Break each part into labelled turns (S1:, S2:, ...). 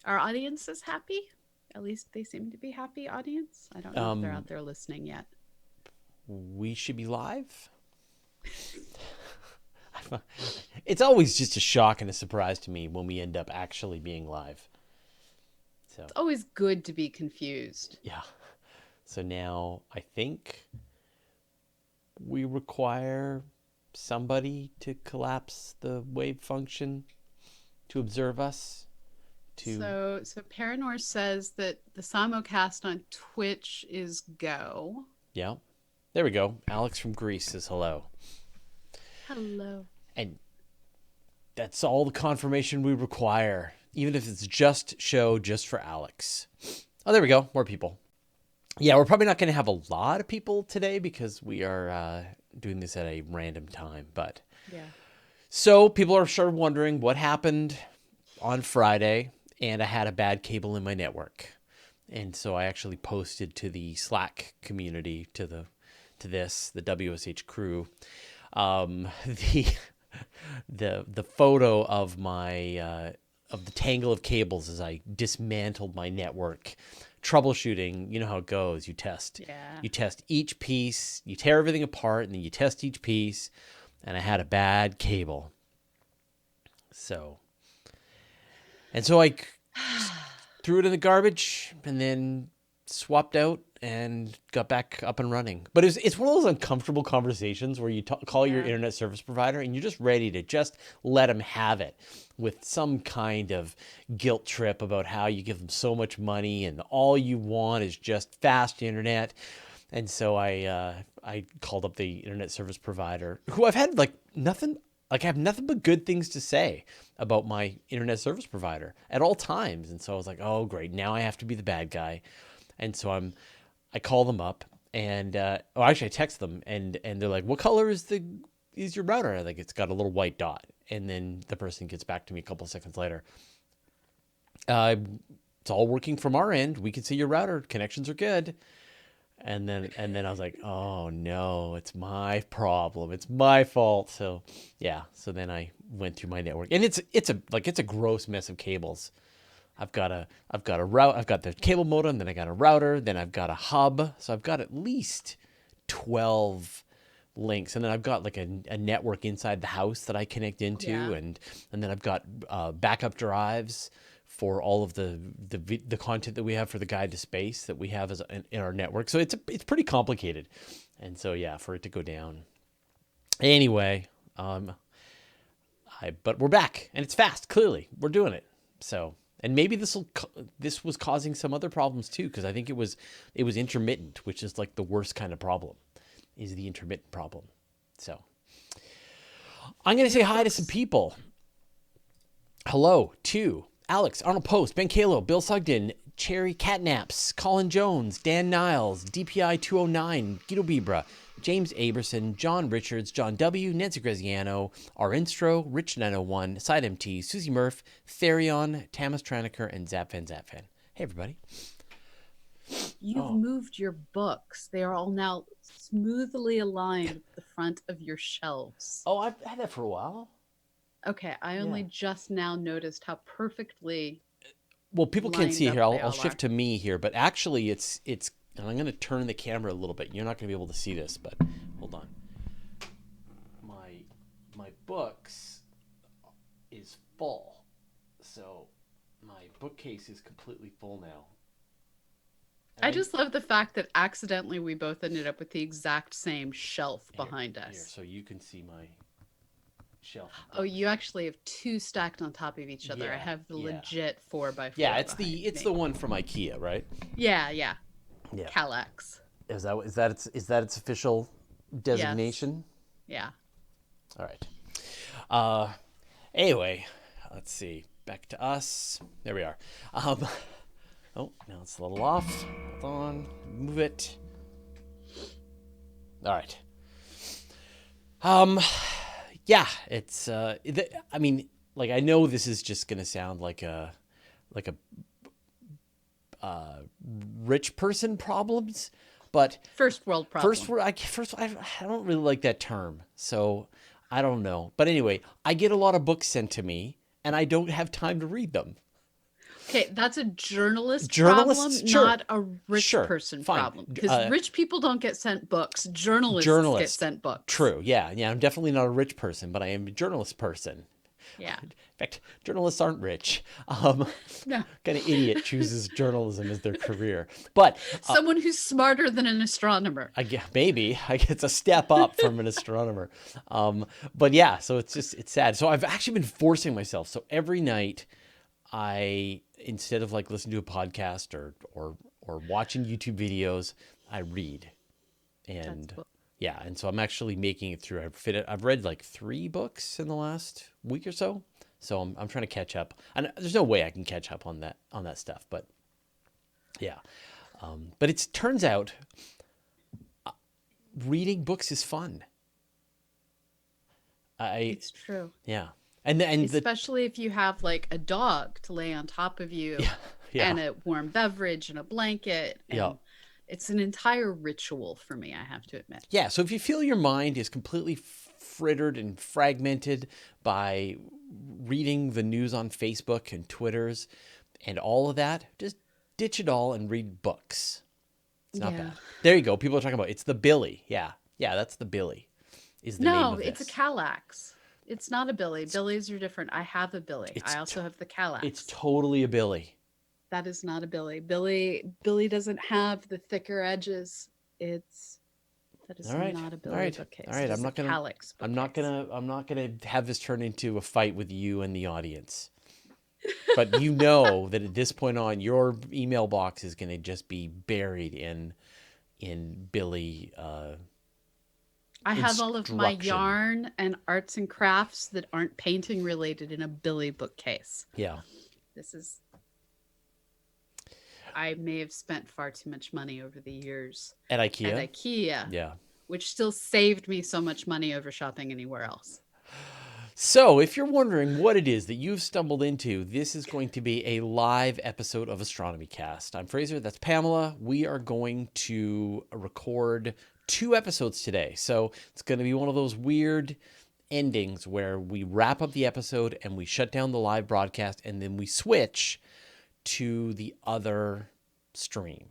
S1: Our audience is happy. At least they seem to be happy audience. I don't know if they're out
S2: Um,
S1: there listening yet.
S2: we should be live. It's always just a shock and a surprise to me when we end up actually being live. So,
S1: It's always good to be confused.
S2: yeah. So now I think we require somebody to collapse the wave function to observe us. To,
S1: So Paranor says that the simulcast on Twitch is go.
S2: yeah. There we go. Alex from Greece says hello.
S1: Hello.
S2: And that's all the confirmation we require, even if it's just show just for Alex. Oh, there we go. More people. Yeah, we're probably not going to have a lot of people today because we are doing this at a random time. But
S1: Yeah.
S2: so people are sure wondering what happened on Friday, and I had a bad cable in my network, and so I actually posted to the Slack community to the WSH crew, the the photo of my of the tangle of cables as I dismantled my network. Troubleshooting, you know how it goes.
S1: Yeah.
S2: You test each piece, you tear everything apart, and then you test each piece. And I had a bad cable, so I threw it in the garbage and then swapped out and got back up and running. But it's one of those uncomfortable conversations where you call your
S1: Yeah.
S2: internet service provider and you're just ready to just let them have it with some kind of guilt trip about how you give them so much money and all you want is just fast internet. And so I called up the internet service provider, who I've had I have nothing but good things to say about my internet service provider at all times. And so I was like, oh great, now I have to be the bad guy. And so I call them up and actually I text them and they're like, what color is your router? I think it's got a little white dot. And then the person gets back to me a couple of seconds later. Uh, it's all working from our end. We can see your router connections are good. And then I was like, oh no, it's my problem. It's my fault. So yeah. So then I went through my network, and it's a gross mess of cables. I've got a route. I've got the cable modem. Then I got a router. Then I've got a hub. So I've got at least 12 links, and then I've got like a network inside the house that I connect into,
S1: Yeah.
S2: and then I've got backup drives for all of the content that we have for the guide to space that we have in our network. So it's pretty complicated, and so yeah, for it to go down. Anyway, but we're back and it's fast. Clearly, we're doing it. So and maybe this was causing some other problems too because I think it was intermittent, which is like the worst kind of problem, is the intermittent problem. So I'm gonna say
S1: Your
S2: hi to some
S1: books.
S2: people. Hello to Alex, Arnold Post, Ben Kalo, Bill Sugden, Cherry Catnaps, Colin Jones, Dan Niles, DPI 209, Guido Bibra, James Aberson, John Richards, John W., Nancy Graziano, R. Instro, Rich 901, Side MT, Susie Murph, Therion, Tamas Traniker, and Zapfan Zapfan. Hey, everybody.
S1: You've
S2: Oh,
S1: moved your books. They are all now smoothly aligned with the front of your shelves.
S2: oh, I've had that for a while.
S1: Okay, I
S2: Yeah.
S1: only just now noticed how perfectly
S2: Well, people can't
S1: lined
S2: see it
S1: up
S2: here.
S1: they
S2: I'll
S1: all
S2: shift
S1: are.
S2: to me here, but actually, it's. And I'm going to turn the camera a little bit. You're not going to be able to see this, but hold on. My books is full, so my bookcase is completely full now. And
S1: I just love the fact that accidentally we both ended up with the exact same shelf behind
S2: here,
S1: us.
S2: so you can see my shelf of
S1: Oh, you
S2: books.
S1: actually have two stacked on top of each other. I
S2: Yeah,
S1: have the
S2: yeah,
S1: legit four by
S2: yeah.
S1: four behind
S2: It's the
S1: me.
S2: one from IKEA, right?
S1: Yeah, yeah.
S2: Yeah.
S1: Calax.
S2: Is that its official
S1: Yes.
S2: designation?
S1: Yeah.
S2: All right. Uh, anyway, let's see. Back to us. There we are. Um, oh, now it's a little off. Hold on. Move it. All right. Um, yeah, it's. I mean, like I know this is just gonna sound like a rich person problems, but
S1: First world problem.
S2: I don't really like that term, so I don't know. But anyway, I get a lot of books sent to me, and I don't have time to read them.
S1: Okay, that's a journalist
S2: Journalists,
S1: problem,
S2: sure,
S1: not a rich
S2: sure,
S1: person
S2: fine.
S1: problem. Because rich people don't get sent books. Journalists get
S2: Journalist,
S1: sent books.
S2: true, yeah, yeah. I'm definitely not a rich person, but I am a journalist person.
S1: Yeah.
S2: In fact, journalists aren't rich.
S1: No.
S2: Kind of idiot chooses journalism as their career, but
S1: Someone who's smarter than an astronomer.
S2: maybe it's a step up from an astronomer. But yeah, so it's sad. So I've actually been forcing myself. So every night, instead of like listening to a podcast or watching YouTube videos, I read.
S1: That's
S2: And
S1: cool.
S2: yeah, and so I'm actually making it through. I've read like 3 books in the last week or so. So I'm trying to catch up. And there's no way I can catch up on that stuff, but yeah. But it turns out reading books is fun.
S1: It's true.
S2: Yeah. And
S1: Especially if you have like a dog to lay on top of you
S2: yeah, yeah,
S1: and a warm beverage and a blanket.
S2: yeah.
S1: And it's an entire ritual for me, I have to admit.
S2: Yeah, so if you feel your mind is completely frittered and fragmented by reading the news on Facebook and Twitters and all of that, just ditch it all and read books. It's not
S1: Yeah.
S2: bad. There you go. People are talking about it's the Billy. Yeah. Yeah, that's the Billy is the name
S1: No,
S2: of
S1: it's a
S2: this.
S1: Kallax. It's not a Billy. Billies are different. I have a Billy. I
S2: It's
S1: also have the
S2: it's
S1: Kallax.
S2: totally a Billy.
S1: That is not a Billy. Billy doesn't have the thicker edges. It's that is
S2: All right.
S1: not a
S2: All
S1: Billy
S2: right.
S1: bookcase.
S2: All right.
S1: It is a Kallax bookcase.
S2: I'm not gonna have this turn into a fight with you and the audience. But you know that at this point on, your email box is gonna just be buried in Billy
S1: I have all of my
S2: instruction.
S1: yarn and arts and crafts that aren't painting related in a Billy bookcase.
S2: Yeah.
S1: This is I may have spent far too much money over the years
S2: At
S1: at
S2: IKEA.
S1: IKEA,
S2: Yeah.
S1: which still saved me so much money over shopping anywhere else.
S2: So, if you're wondering what it is that you've stumbled into, this is going to be a live episode of Astronomy Cast. I'm Fraser, that's Pamela. We are going to record 2 episodes today. So, it's going to be one of those weird endings where we wrap up the episode and we shut down the live broadcast and then we switch to the other stream.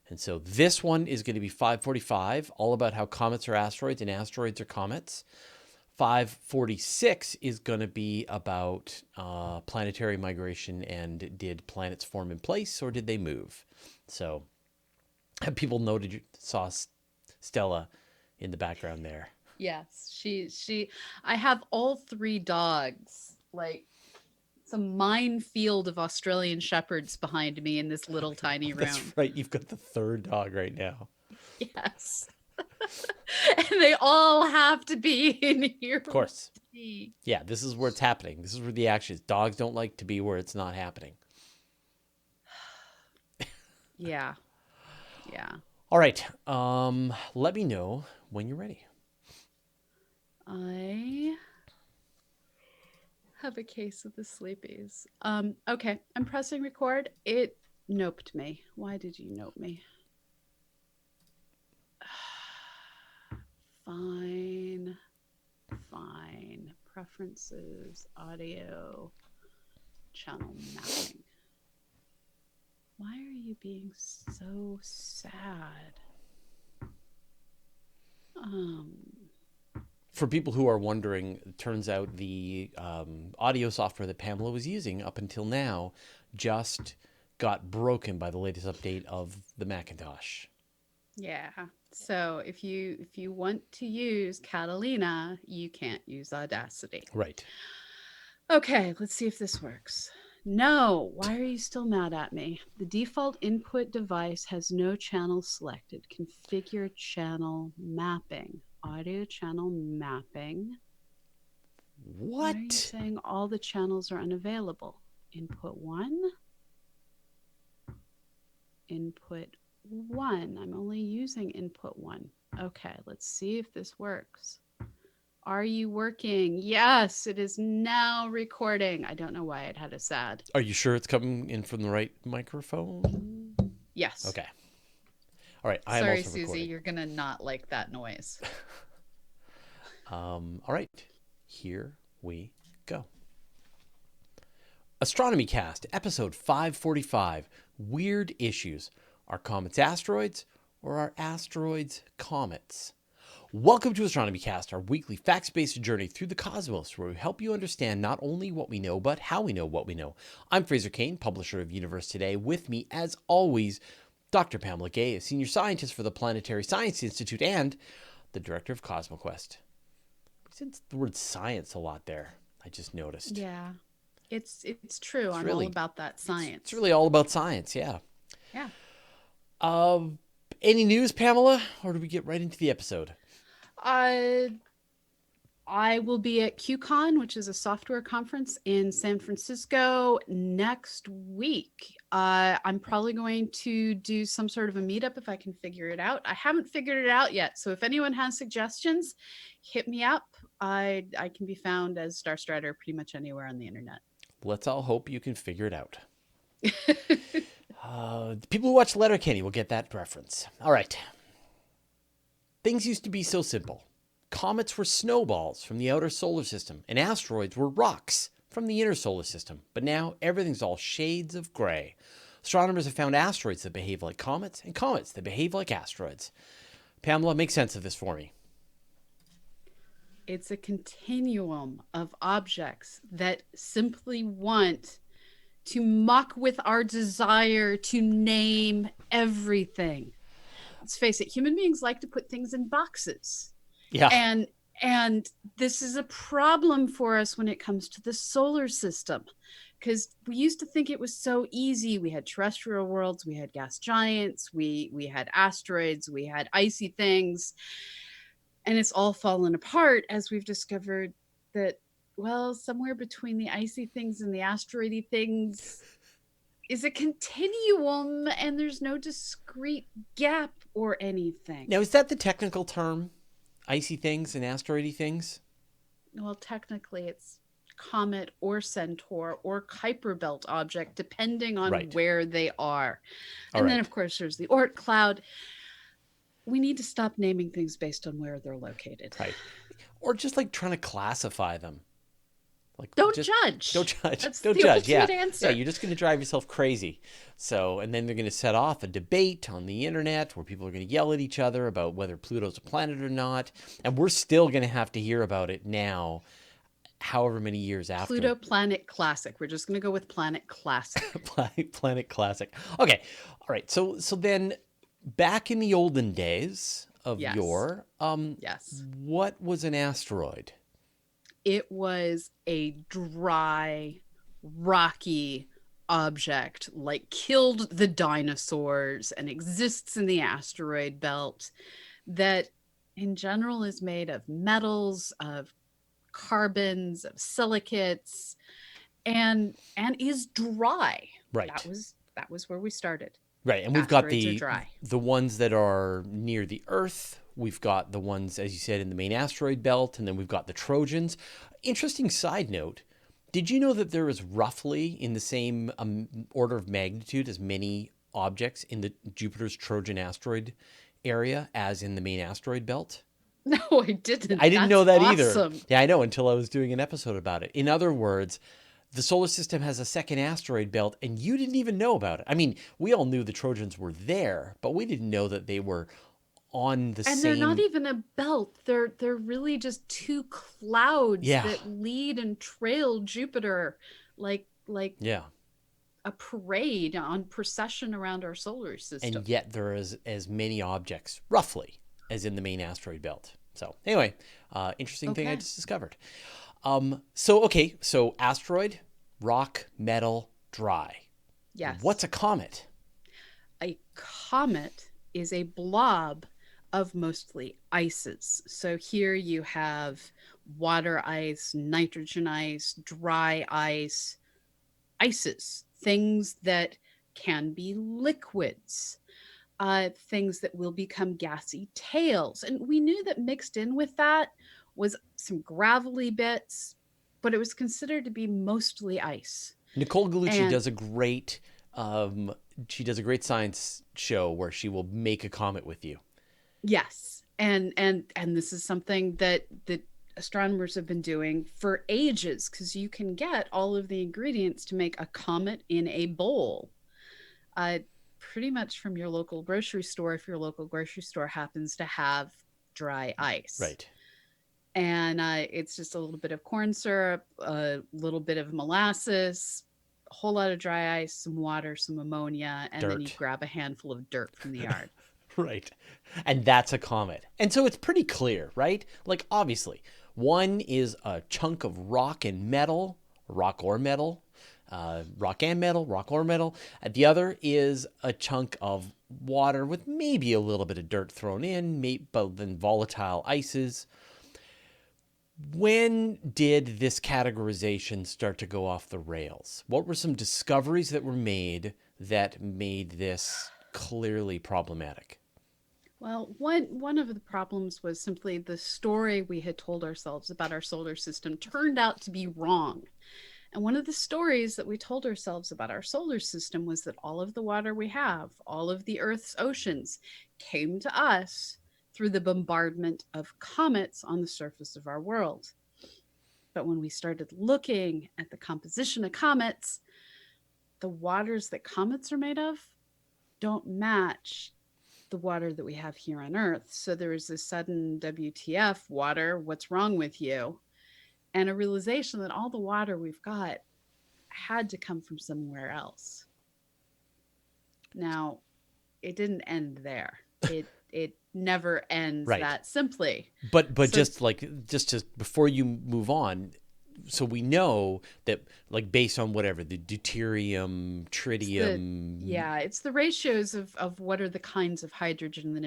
S2: And so this one is going to be 545, all about how comets are asteroids and asteroids are comets. 546 is going to be about planetary migration and did planets form in place or did they move? So have people noted you saw Stella in the background there?
S1: Yes, she I have all 3 dogs, like some minefield of Australian shepherds behind me in this little tiny
S2: That's
S1: room.
S2: right. You've got the 3rd dog right now.
S1: Yes. And they all have to be in here.
S2: Of course.
S1: with me.
S2: Yeah, this is where it's happening. This is where the action is. Dogs don't like to be where it's not happening.
S1: Yeah. Yeah.
S2: All right. Let me know when you're ready.
S1: I have a case of the sleepies. Okay, I'm pressing record. It noped me. Why did you nope me? Fine. Fine. Preferences, audio, channel mapping. Why are you being so sad?
S2: For people who are wondering, it turns out the audio software that Pamela was using up until now just got broken by the latest update of the Macintosh.
S1: Yeah. So if you want to use Catalina, you can't use Audacity.
S2: Right.
S1: Okay, let's see if this works. No, why are you still mad at me? The default input device has no channel selected. Configure channel mapping. Audio channel mapping. Why are you
S2: What?
S1: saying all the channels are unavailable? Input 1. Input 1. I'm only using input 1. Okay, let's see if this works. Are you working? Yes, it is now recording. I don't know why it had a sad.
S2: Are you sure it's coming in from the right microphone?
S1: Yes.
S2: Okay. All right. I am
S1: Sorry,
S2: also
S1: Susie,
S2: recording.
S1: you're going to not like that noise.
S2: All right. Here we go. Astronomy Cast, episode 545, Weird Issues. Are comets asteroids, or are asteroids comets? Welcome to Astronomy Cast, our weekly facts-based journey through the cosmos, where we help you understand not only what we know, but how we know what we know. I'm Fraser, Cain, publisher of Universe Today. With me, as always, Dr. Pamela, a senior scientist for the Planetary Science Institute and the director of CosmoQuest. We said the word science a lot there, I just noticed.
S1: Yeah, it's true.
S2: It's
S1: I'm all
S2: really,
S1: about that science.
S2: it's really all about science, yeah.
S1: Yeah.
S2: Any news, Pamela, or do we get right into the episode?
S1: Uh, I will be at QCon, which is a software conference in San Francisco next week. I'm probably going to do some sort of a meetup if I can figure it out. I haven't figured it out yet, so if anyone has suggestions, hit me up. I can be found as Star Strider pretty much anywhere on the internet.
S2: Let's all hope you can figure it out. The people who watch Letterkenny will get that reference. All right. Things used to be so simple. Comets were snowballs from the outer solar system, and asteroids were rocks from the inner solar system. But now everything's all shades of gray. Astronomers have found asteroids that behave like comets, and comets that behave like asteroids. Pamela, make sense of this for me.
S1: It's a continuum of objects that simply want to muck with our desire to name everything. Let's face it, human beings like to put things in boxes.
S2: Yeah.
S1: And this is a problem for us when it comes to the solar system, because we used to think it was so easy. We had terrestrial worlds, we had gas giants, we had asteroids, we had icy things, and it's all fallen apart as we've discovered that, well, somewhere between the icy things and the asteroidy things is a continuum, and there's no discrete gap or anything.
S2: Now, is that the technical term? Icy things and asteroidy things?
S1: Well, technically it's comet or centaur or Kuiper belt object, depending on
S2: Right.
S1: where they are.
S2: All
S1: And then,
S2: right.
S1: of course, there's the Oort cloud. We need to stop naming things based on where they're located.
S2: Right. Or just like trying to classify them. Like,
S1: Don't
S2: just,
S1: judge.
S2: Don't judge.
S1: That's
S2: Don't
S1: the
S2: judge. Yeah.
S1: ultimate answer.
S2: Yeah, you're just going to drive yourself crazy. So, and then they're going to set off a debate on the internet where people are going to yell at each other about whether Pluto's a planet or not. And we're still going to have to hear about it now, however many years after.
S1: Pluto Planet Classic. We're just going to go with Planet Classic.
S2: Planet Classic. Okay. All right. So then back in the olden days of
S1: Yes.
S2: yore,
S1: Yes.
S2: what was an asteroid?
S1: It was a dry, rocky object, like killed the dinosaurs and exists in the asteroid belt, that in general is made of metals, of carbons, of silicates, and is dry.
S2: Right.
S1: That was where we started.
S2: Right, and we've got
S1: Asteroids are dry.
S2: the ones that are near the Earth. We've got the ones, as you said, in the main asteroid belt, and then we've got the Trojans. Interesting side note, did you know that there is roughly in the same order of magnitude as many objects in the Jupiter's Trojan asteroid area as in the main asteroid belt?
S1: No, I didn't.
S2: I didn't know that either.
S1: Awesome.
S2: Yeah, I know, until I was doing an episode about it. In other words, the solar system has a second asteroid belt, and you didn't even know about it. I mean, we all knew the Trojans were there, but we didn't know that they were on the
S1: And
S2: same.
S1: they're not even a belt. They're really just two clouds
S2: Yeah.
S1: that lead and trail Jupiter like
S2: Yeah,
S1: a parade on procession around our solar system.
S2: and yet there is as many objects, roughly, as in the main asteroid belt. So anyway, interesting thing I
S1: Okay.
S2: just discovered. So asteroid, rock, metal, dry.
S1: Yes.
S2: What's a comet?
S1: A comet is a blob of mostly ices. So here you have water ice, nitrogen ice, dry ice, ices, things that can be liquids, things that will become gassy tails. And we knew that mixed in with that was some gravelly bits, but it was considered to be mostly ice.
S2: Nicole Gallucci
S1: And-
S2: does a great science show where she will make a comet with you.
S1: Yes. And this is something that astronomers have been doing for ages, because you can get all of the ingredients to make a comet in a bowl. Uh, Pretty much from your local grocery store, if your local grocery store happens to have dry ice.
S2: Right.
S1: And it's just a little bit of corn syrup, a little bit of molasses, a whole lot of dry ice, some water, some ammonia, and then you
S2: Dirt.
S1: grab a handful of dirt from the yard.
S2: Right. And that's a comet. And so it's pretty clear, right? Like, obviously, one is a chunk of rock and metal, rock or metal, rock and metal, rock or metal. The other is a chunk of water with maybe a little bit of dirt thrown in, but then volatile ices. When did this categorization start to go off the rails? What were some discoveries that were made that made this clearly problematic?
S1: Well, one of the problems was simply the story we had told ourselves about our solar system turned out to be wrong. And one of the stories that we told ourselves about our solar system was that all of the water we have, all of the Earth's oceans, came to us through the bombardment of comets on the surface of our world. But when we started looking at the composition of comets, the waters that comets are made of don't match the water that we have here on Earth. So there was this sudden WTF, water, what's wrong with you? And a realization that all the water we've got had to come from somewhere else. Now, it didn't end there. It never ends
S2: Right.
S1: that simply.
S2: But
S1: So
S2: just to before you move on, so we know that, like, based on whatever the deuterium,
S1: it's the
S2: tritium,
S1: yeah, it's the ratios of what are the kinds of hydrogen that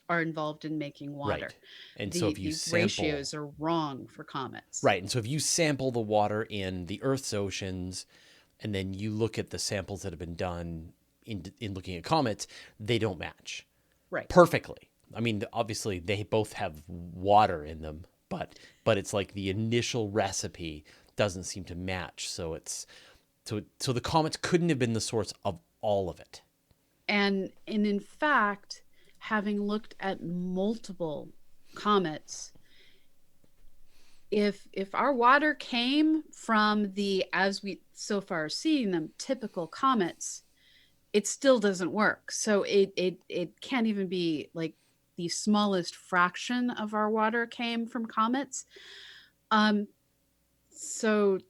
S1: are involved in making water.
S2: right. And so if you
S1: These
S2: sample,
S1: ratios are wrong for comets.
S2: right, and so if you sample the water in the Earth's oceans, and then you look at the samples that have been done in looking at comets, they don't match
S1: Right.
S2: perfectly. I mean, obviously they both have water in them, but it's like the initial recipe doesn't seem to match. So the comets couldn't have been the source of all of it.
S1: And in fact, having looked at multiple comets, if our water came from the, as we so far are seeing them, typical comets, it still doesn't work. So it can't even be like the smallest fraction of our water came from comets. Um, so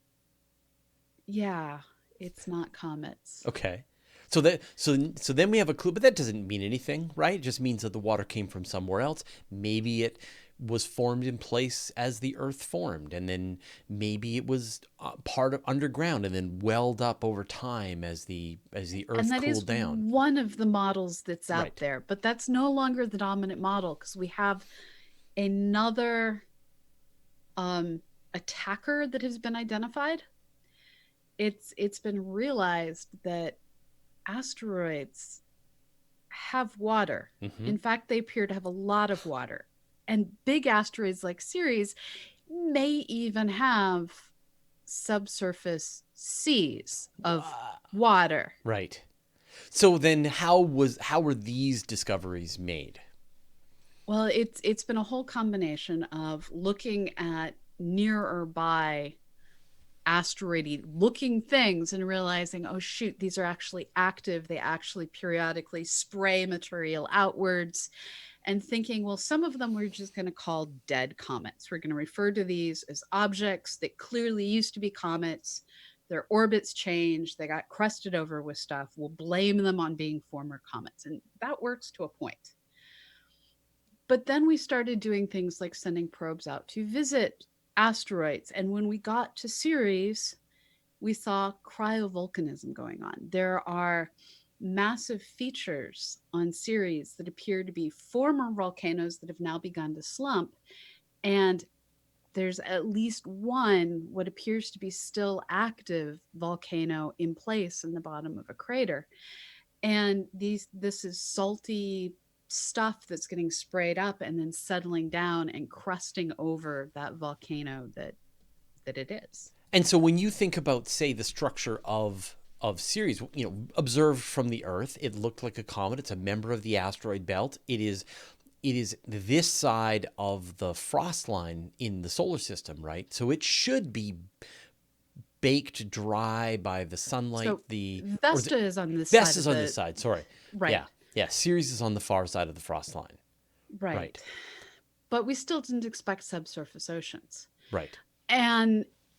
S1: yeah, it's not comets.
S2: Okay. So then we have a clue, but that doesn't mean anything, right? It just means that the water came from somewhere else. Maybe it was formed in place as the Earth formed, and then maybe it was part of underground and then welled up over time as the
S1: And
S2: Earth
S1: that is
S2: cooled down.
S1: one of the models that's out
S2: Right.
S1: there, but that's no longer the dominant model, because we have another attacker that has been identified. It's been realized that asteroids have water.
S2: Hmm.
S1: In fact, they appear to have a lot of water. And big asteroids like Ceres may even have subsurface seas of water.
S2: Right. So then how were these discoveries made?
S1: Well, it's been a whole combination of looking at near or by asteroidy looking things and realizing, oh shoot, these are actually active. They actually periodically spray material outwards, and thinking, well, some of them we're just going to call dead comets. We're going to refer to these as objects that clearly used to be comets. Their orbits changed, they got crusted over with stuff. We'll blame them on being former comets. And that works to a point. But then we started doing things like sending probes out to visit asteroids. And when we got to Ceres, we saw cryovolcanism going on. There are massive features on Ceres that appear to be former volcanoes that have now begun to slump. And there's at least one, what appears to be still active volcano in place in the bottom of a crater. And this is salty stuff that's getting sprayed up and then settling down and crusting over that volcano that it is.
S2: And so when you think about, say, the structure of Ceres, observed from the Earth, it looked like a comet. It's a member of the asteroid belt. It is it is this side of the frost line in the solar system, right? So it should be baked dry by the sunlight.
S1: So
S2: Or the
S1: Vesta is on this side
S2: best
S1: of
S2: is on this
S1: the
S2: side. Sorry.
S1: right,
S2: Yeah. Yeah. Ceres is on the far side of the frost line.
S1: right.
S2: Right.
S1: But we still didn't expect subsurface oceans.
S2: Right.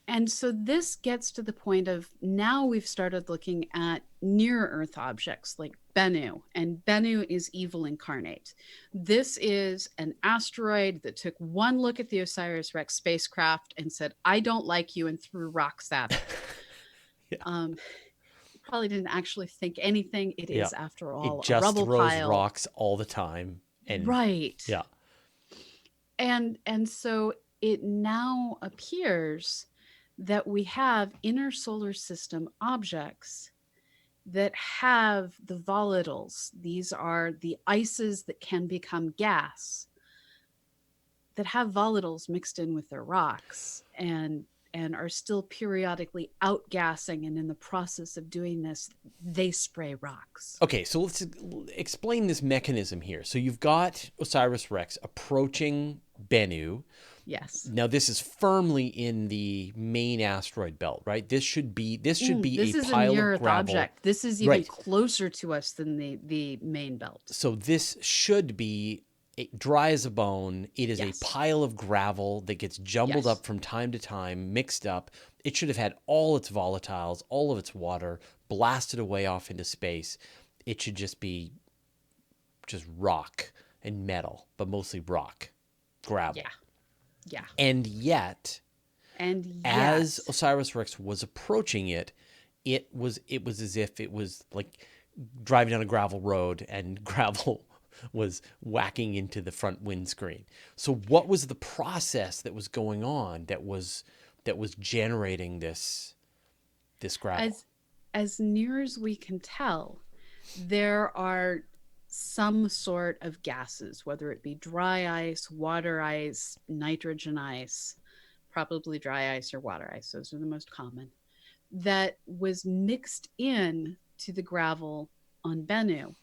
S1: And so this gets to the point of now we've started looking at near Earth objects like Bennu, and Bennu is evil incarnate. This is an asteroid that took one look at the OSIRIS-REx spacecraft and said, "I don't like you," and threw rocks at it.
S2: Yeah.
S1: Um, probably didn't actually think anything. It
S2: Yeah.
S1: is, after
S2: It
S1: all, a
S2: just
S1: rubble
S2: throws
S1: pile.
S2: rocks all the time. And
S1: Right.
S2: yeah.
S1: And so it now appears that we have inner solar system objects that have the volatiles. These are the ices that can become gas, that have volatiles mixed in with their rocks, and are still periodically outgassing, and in the process of doing this they spray rocks.
S2: Okay, so let's explain this mechanism here. So you've got OSIRIS-REx approaching Bennu.
S1: Yes.
S2: Now this is firmly in the main asteroid belt, right? This should be
S1: This
S2: a
S1: is a
S2: pile
S1: near
S2: of
S1: Earth
S2: gravel.
S1: object. This is even
S2: Right.
S1: closer to us than the main belt.
S2: So this should be dry as a bone. It is a
S1: Yes.
S2: pile of gravel that gets jumbled
S1: Yes.
S2: up from time to time, mixed up. It should have had all its volatiles, all of its water blasted away off into space. It should just be just rock and metal, but mostly rock, gravel.
S1: Yeah. Yeah.
S2: And yet,
S1: And
S2: as
S1: yet,
S2: OSIRIS-REx was approaching it, it was as if it was like driving down a gravel road and gravel was whacking into the front windscreen. So what was the process that was going on that was generating this gravel?
S1: as near as we can tell, there are some sort of gases, whether it be dry ice, water ice, nitrogen ice, probably dry ice or water ice. Those are the most common. That was mixed in to the gravel on Bennu.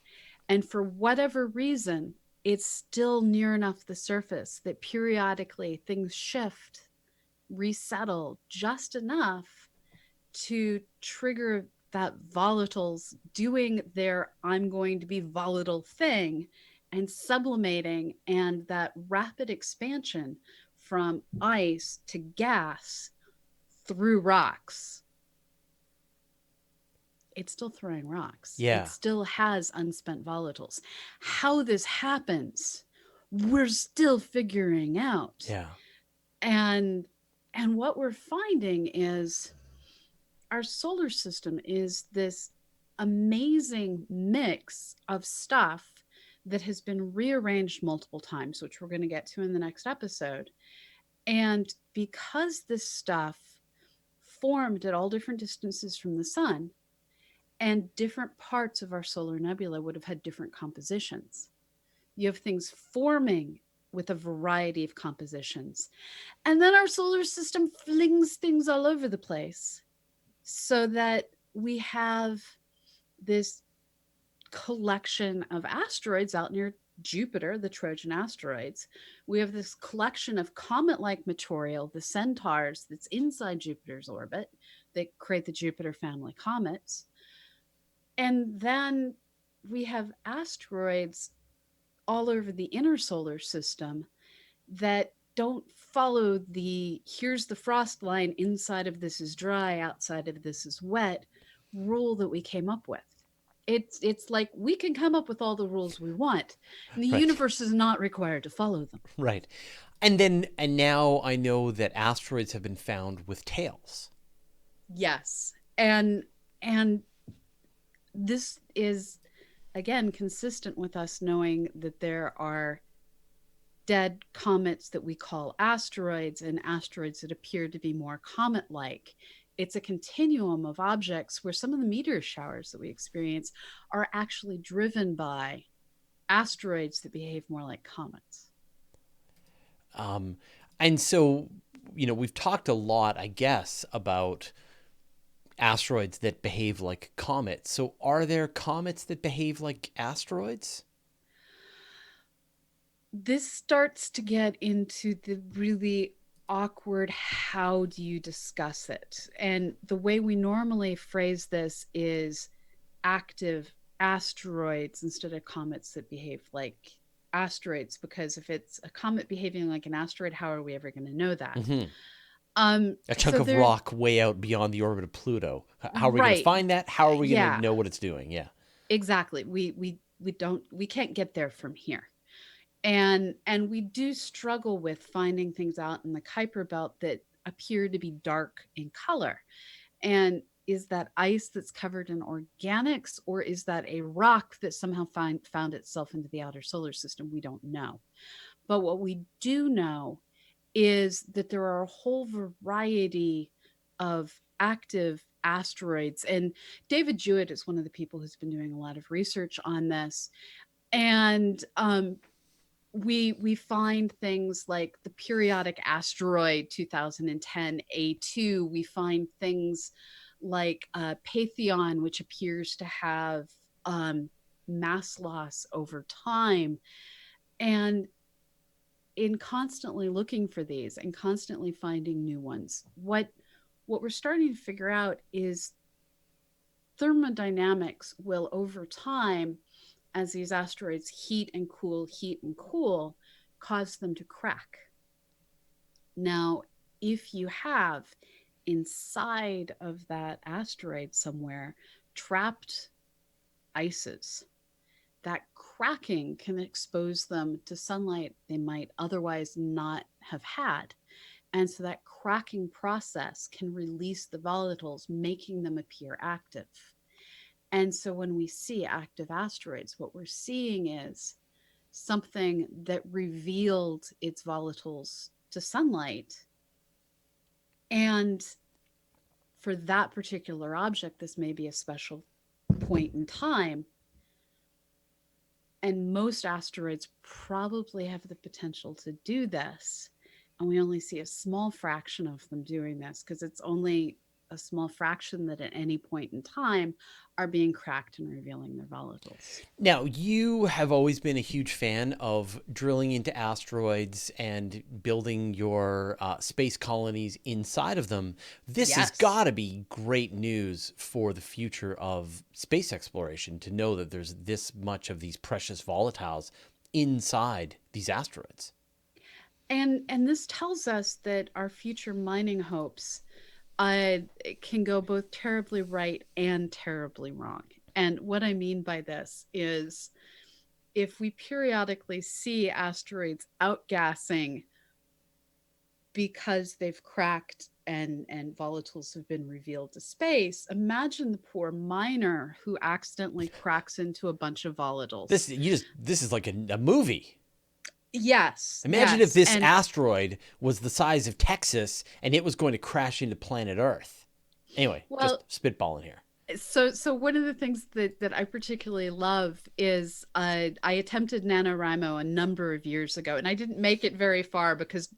S1: And for whatever reason, it's still near enough the surface that periodically things shift, resettle just enough to trigger that volatiles doing their "I'm going to be volatile" thing and sublimating, and that rapid expansion from ice to gas through rocks. It's still throwing rocks.
S2: Yeah.
S1: It still has unspent volatiles. How this happens, we're still figuring out.
S2: Yeah.
S1: And what we're finding is our solar system is this amazing mix of stuff that has been rearranged multiple times, which we're going to get to in the next episode. And because this stuff formed at all different distances from the sun, and different parts of our solar nebula would have had different compositions. You have things forming with a variety of compositions. And then our solar system flings things all over the place, so that we have this collection of asteroids out near Jupiter, the Trojan asteroids. We have this collection of comet-like material, the centaurs, that's inside Jupiter's orbit, that create the Jupiter family comets. And then we have asteroids all over the inner solar system that don't follow the "here's the frost line, inside of this is dry, outside of this is wet" rule that we came up with. It's like we can come up with all the rules we want, and the
S2: Right.
S1: universe is not required to follow them.
S2: Right. And now I know that asteroids have been found with tails.
S1: Yes. And this is, again, consistent with us knowing that there are dead comets that we call asteroids, and asteroids that appear to be more comet-like. It's a continuum of objects where some of the meteor showers that we experience are actually driven by asteroids that behave more like comets.
S2: And so, we've talked a lot, I guess, about asteroids that behave like comets. So are there comets that behave like asteroids?
S1: this starts to get into the really awkward how do you discuss it? And the way we normally phrase this is active asteroids instead of comets that behave like asteroids, because if it's a comet behaving like an asteroid, how are we ever going to know that?
S2: Mm-hmm. A chunk
S1: So
S2: of
S1: there,
S2: rock way out beyond the orbit of Pluto. How are we going to
S1: right.
S2: find that? How are we going to
S1: Yeah,
S2: know what it's doing? Yeah.
S1: exactly. We can't get there from here. And we do struggle with finding things out in the Kuiper belt that appear to be dark in color. And is that ice that's covered in organics, or is that a rock that somehow found itself into the outer solar system? We don't know. But what we do know is that there are a whole variety of active asteroids. And David Jewett is one of the people who's been doing a lot of research on this. And we find things like the periodic asteroid 2010 A2. We find things like Pantheon, which appears to have mass loss over time. And in constantly looking for these and constantly finding new ones, what we're starting to figure out is thermodynamics will, over time, as these asteroids heat and cool, cause them to crack. Now, if you have inside of that asteroid somewhere trapped ices, that cracking can expose them to sunlight they might otherwise not have had. And so that cracking process can release the volatiles, making them appear active. And so when we see active asteroids, what we're seeing is something that revealed its volatiles to sunlight. And for that particular object, this may be a special point in time. And most asteroids probably have the potential to do this. And we only see a small fraction of them doing this because it's only a small fraction that at any point in time are being cracked and revealing their volatiles.
S2: Now, you have always been a huge fan of drilling into asteroids and building your space colonies inside of them. This has
S1: Yes.
S2: got to be great news for the future of space exploration to know that there's this much of these precious volatiles inside these asteroids.
S1: And this tells us that our future mining hopes uh, can go both terribly right and terribly wrong. And what I mean by this is if we periodically see asteroids outgassing because they've cracked and volatiles have been revealed to space, imagine the poor miner who accidentally cracks into a bunch of volatiles.
S2: This is like a movie.
S1: Yes,
S2: Imagine if
S1: yes.
S2: this
S1: And
S2: asteroid was the size of Texas and it was going to crash into planet Earth. Anyway,
S1: well,
S2: just spitballing here.
S1: so one of the things that I particularly love is I attempted NaNoWriMo a number of years ago, and I didn't make it very far because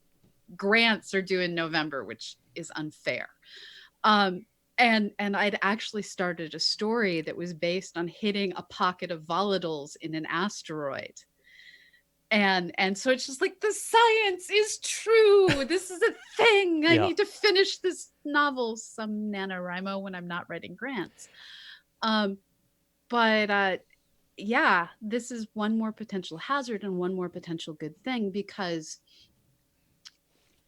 S1: grants are due in November, which is unfair. Um, and I'd actually started a story that was based on hitting a pocket of volatiles in an asteroid. And so it's just like the science is true. This is a thing. I
S2: Yeah.
S1: need to finish this novel, some NaNoWriMo, when I'm not writing grants. Um, but yeah, this is one more potential hazard and one more potential good thing, because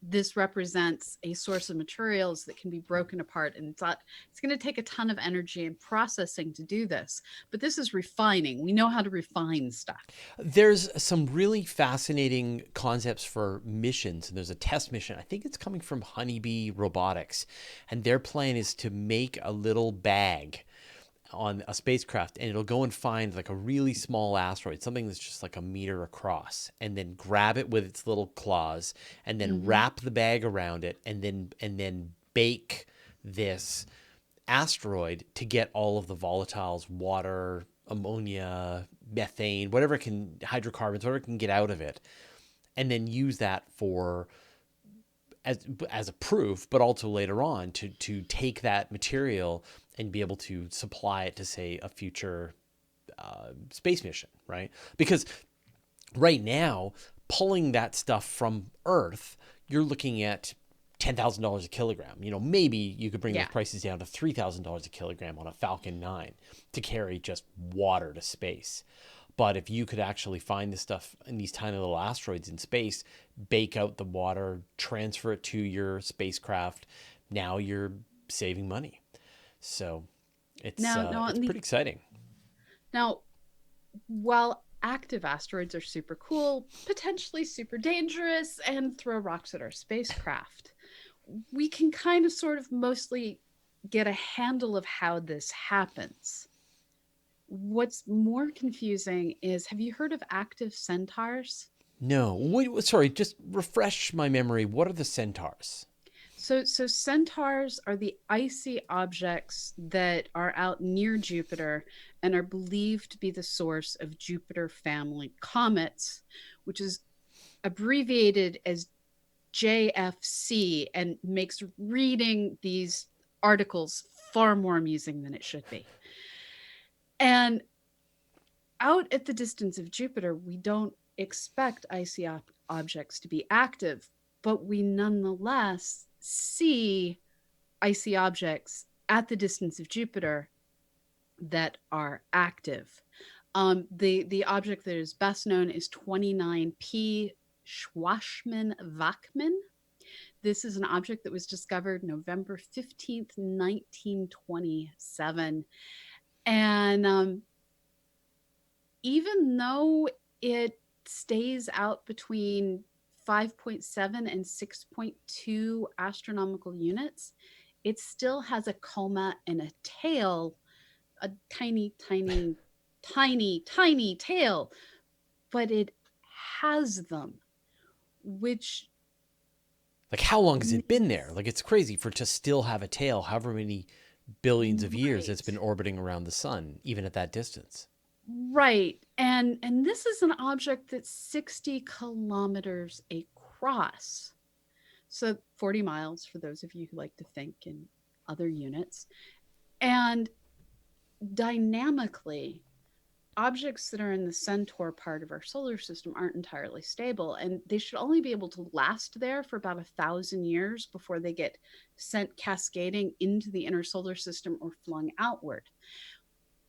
S1: this represents a source of materials that can be broken apart, and it's going to take a ton of energy and processing to do this, but this is refining. We know how to refine stuff.
S2: There's some really fascinating concepts for missions, and there's a test mission. I think it's coming from Honeybee Robotics, and their plan is to make a little bag on a spacecraft, and it'll go and find like a really small asteroid, something that's just like a meter across, and then grab it with its little claws, and then
S1: Mm-hmm.
S2: wrap the bag around it, and then bake this asteroid to get all of the volatiles, water, ammonia, methane, whatever it can, hydrocarbons, whatever it can get out of it, and then use that for as a proof, but also later on to take that material and be able to supply it to, say, a future space mission, right? Because Right now, pulling that stuff from Earth, you're looking at $10,000 a kilogram. Maybe you could bring those
S1: Yeah.
S2: prices down to $3,000 a kilogram on a Falcon 9 to carry just water to space. But if you could actually find this stuff in these tiny little asteroids in space, bake out the water, transfer it to your spacecraft, now you're saving money. So it's
S1: And
S2: pretty exciting.
S1: now, while active asteroids are super cool, potentially super dangerous, and throw rocks at our spacecraft, we can kind of sort of mostly get a handle of how this happens. What's more confusing is, have you heard of active centaurs?
S2: No, wait, sorry, just refresh my memory. What are the centaurs?
S1: So centaurs are the icy objects that are out near Jupiter and are believed to be the source of Jupiter family comets, which is abbreviated as JFC and makes reading these articles far more amusing than it should be. And out at the distance of Jupiter, we don't expect icy objects to be active, but we nonetheless see icy objects at the distance of Jupiter that are active. The object that is best known is 29P Schwarzmann-Wachmann. This is an object that was discovered November 15th, 1927. And even though it stays out between 5.7 and 6.2 astronomical units, it still has a coma and a tail, a tiny, tiny, tiny, tiny tail, but it has them, which
S2: Like, how long has it been there?
S1: means,
S2: Like, it's crazy for it to still have a tail, however many billions of years it's been
S1: right.
S2: orbiting around the sun, even at that distance.
S1: Right. And this is an object that's 60 kilometers across. So 40 miles for those of you who like to think in other units. And dynamically, objects that are in the centaur part of our solar system aren't entirely stable, and they should only be able to last there for about 1,000 years before they get sent cascading into the inner solar system or flung outward,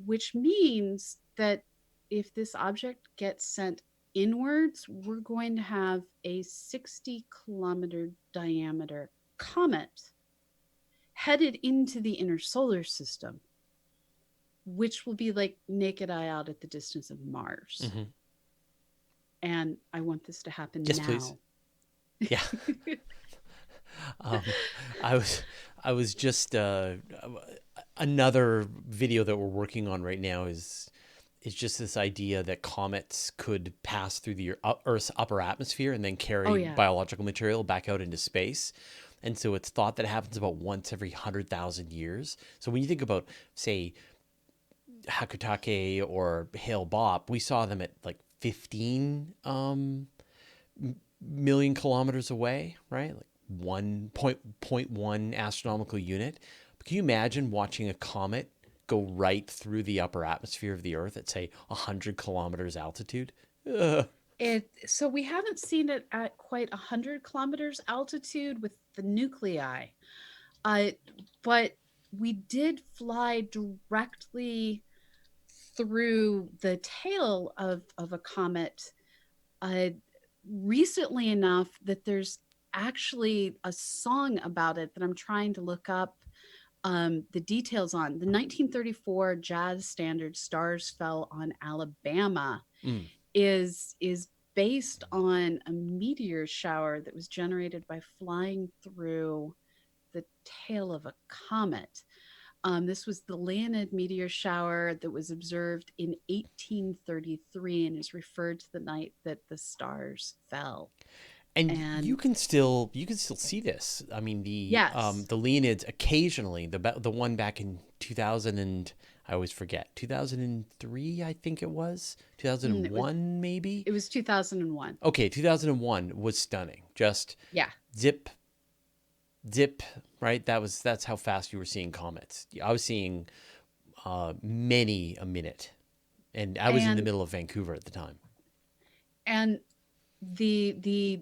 S1: which means that if this object gets sent inwards, we're going to have a 60-kilometer diameter comet headed into the inner solar system, which will be like naked eye out at the distance of Mars.
S2: Mm-hmm.
S1: And I want this to happen
S2: Yes, please.
S1: now.
S2: Yeah. Um, I was I was just another video that we're working on right now is just this idea that comets could pass through the Earth's upper atmosphere and then
S1: Oh,
S2: carry
S1: yeah.
S2: biological material back out into space. And so it's thought that it happens about once every 100,000 years. So when you think about, say, Hakutake or Hale Bopp, we saw them at like 15 million kilometers away, right? Like 1.1 astronomical unit. But can you imagine watching a comet go right through the upper atmosphere of the Earth at, say, 100 kilometers altitude? Ugh.
S1: So we haven't seen it at quite 100 kilometers altitude with the nuclei, uh, but we did fly directly through the tail of a comet uh, recently enough that there's actually a song about it that I'm trying to look up the details on. The 1934 jazz standard "Stars Fell on Alabama"
S2: Mm.
S1: is based on a meteor shower that was generated by flying through the tail of a comet. This was the Leonid meteor shower that was observed in 1833 and is referred to the night that the stars fell.
S2: And
S1: And
S2: you can still see this. I mean,
S1: yes,
S2: the Leonids occasionally, the one back in 2000 and I always forget, 2003 I think it was,
S1: it was
S2: 2001 maybe.
S1: 2001.
S2: Okay, 2001 was stunning. Just
S1: Yeah,
S2: zip zip, right? That's how fast you were seeing comets. I was seeing many a minute, and I was in the
S1: and
S2: middle of Vancouver at the time.
S1: And the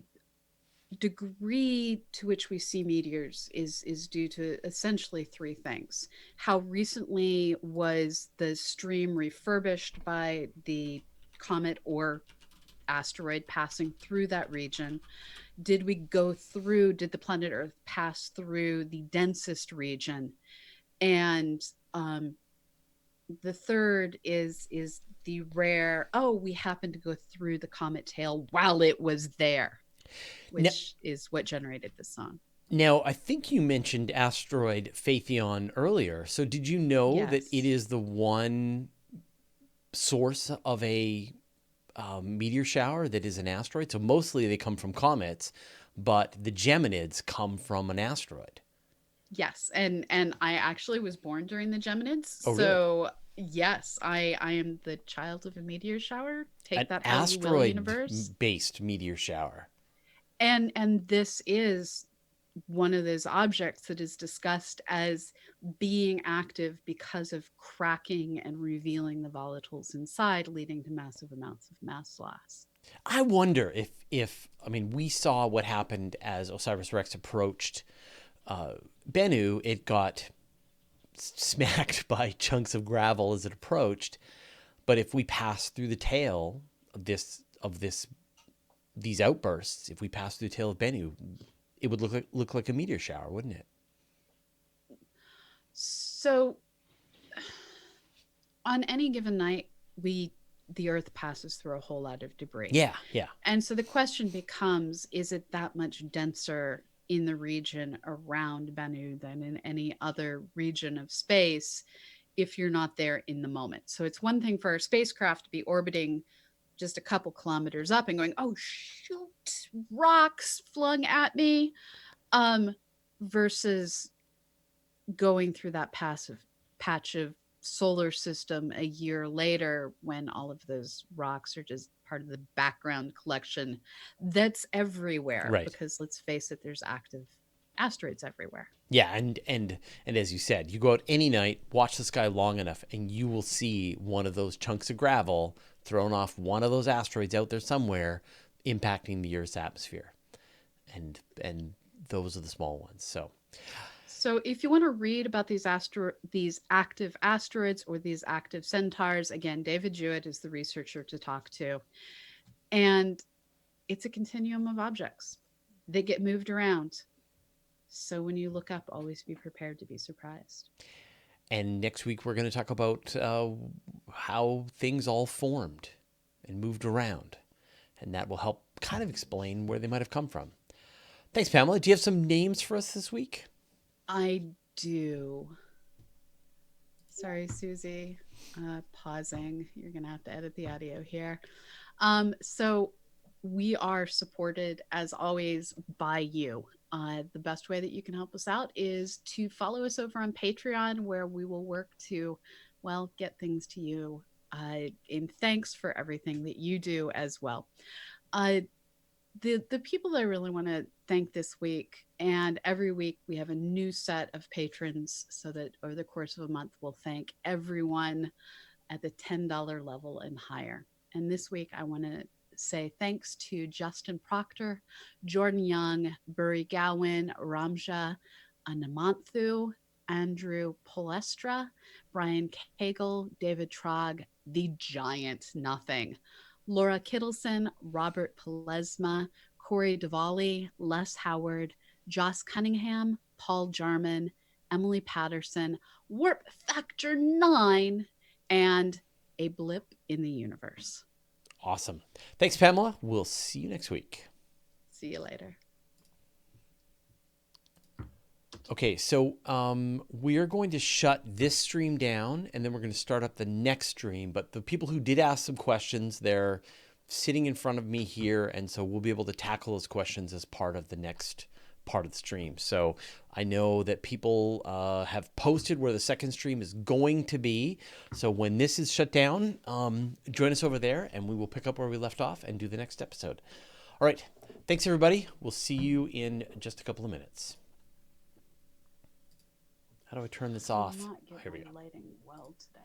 S1: degree to which we see meteors is due to essentially three things. How recently was the stream refurbished by the comet or asteroid passing through that region? Did the planet Earth pass through the densest region? And the third is the rare, oh, we happened to go through the comet tail while it was there,
S2: Now,
S1: which is what generated the song.
S2: now, I think you mentioned asteroid Phaethon earlier. So did you know that it
S1: Yes.
S2: is the one source of a meteor shower that is an asteroid? So mostly they come from comets, but the Geminids come from an asteroid.
S1: Yes, and I actually was born during the Geminids,
S2: Oh, really?
S1: so yes, I am the child of a meteor shower.
S2: An
S1: Take that how you will,
S2: asteroid
S1: universe.
S2: based meteor shower.
S1: And this is one of those objects that is discussed as being active because of cracking and revealing the volatiles inside, leading to massive amounts of mass loss.
S2: I wonder if I mean we saw what happened as Osiris Rex approached Bennu. It got smacked by chunks of gravel as it approached. But if we pass through the tail of this these outbursts, if we pass through the tail of Bennu, it would look like a meteor shower, wouldn't it?
S1: So on any given night, we the earth passes through a whole lot of debris.
S2: Yeah, yeah.
S1: And so the question becomes, is it that much denser in the region around Bennu than in any other region of space if you're not there in the moment? So it's one thing for a spacecraft to be orbiting just a couple kilometers up and going, oh, shoot, rocks flung at me, um, versus going through that passive patch of solar system a year later when all of those rocks are just part of the background collection that's everywhere,
S2: Right.
S1: because let's face it, there's active asteroids everywhere.
S2: Yeah, and as you said, you go out any night, watch the sky long enough, and you will see one of those chunks of gravel thrown off one of those asteroids out there somewhere, impacting the Earth's atmosphere, and those are the small ones. So
S1: So if you want to read about these active asteroids or these active centaurs, again, David Jewett is the researcher to talk to. And it's a continuum of objects. They get moved around. So when you look up, always be prepared to be surprised.
S2: and next week we're going to talk about how things all formed and moved around, and that will help kind of explain where they might have come from. Thanks, Pamela. Do you have some names for us this week?
S1: I do. Sorry, Susie. Pausing. You're going to have to edit the audio here. So we are supported, as always, by you. The best way that you can help us out is to follow us over on Patreon, where we will work to, well, get things to you in thanks for everything that you do as well. Uh, the people that I really want to thank this week, and every week we have a new set of patrons, so that over the course of a month we'll thank everyone at the $10 level and higher. And this week I want to say thanks to Justin Proctor, Jordan Young, Burry Gowan, Ramja Anamanthu, Andrew Polestra, Brian Cagle, David Trog, The Giant Nothing, Laura Kittleson, Robert Pelesma, Corey Diwali, Les Howard, Joss Cunningham, Paul Jarman, Emily Patterson, Warp Factor 9, and A Blip in the Universe.
S2: Awesome. Thanks, Pamela. We'll see you next week.
S1: See you later.
S2: Okay, so we are going to shut this stream down, and then we're going to start up the next stream. But the people who did ask some questions, they're sitting in front of me here, and so we'll be able to tackle those questions as part of the next part of the stream. So I know that people have posted where the second stream is going to be. So when this is shut down, join us over there, and we will pick up where we left off and do the next episode. All right. Thanks, everybody. We'll see you in just a couple of minutes. How do I turn this off?
S1: I'm not
S2: Oh, here we
S1: getting
S2: go.
S1: my lighting well today.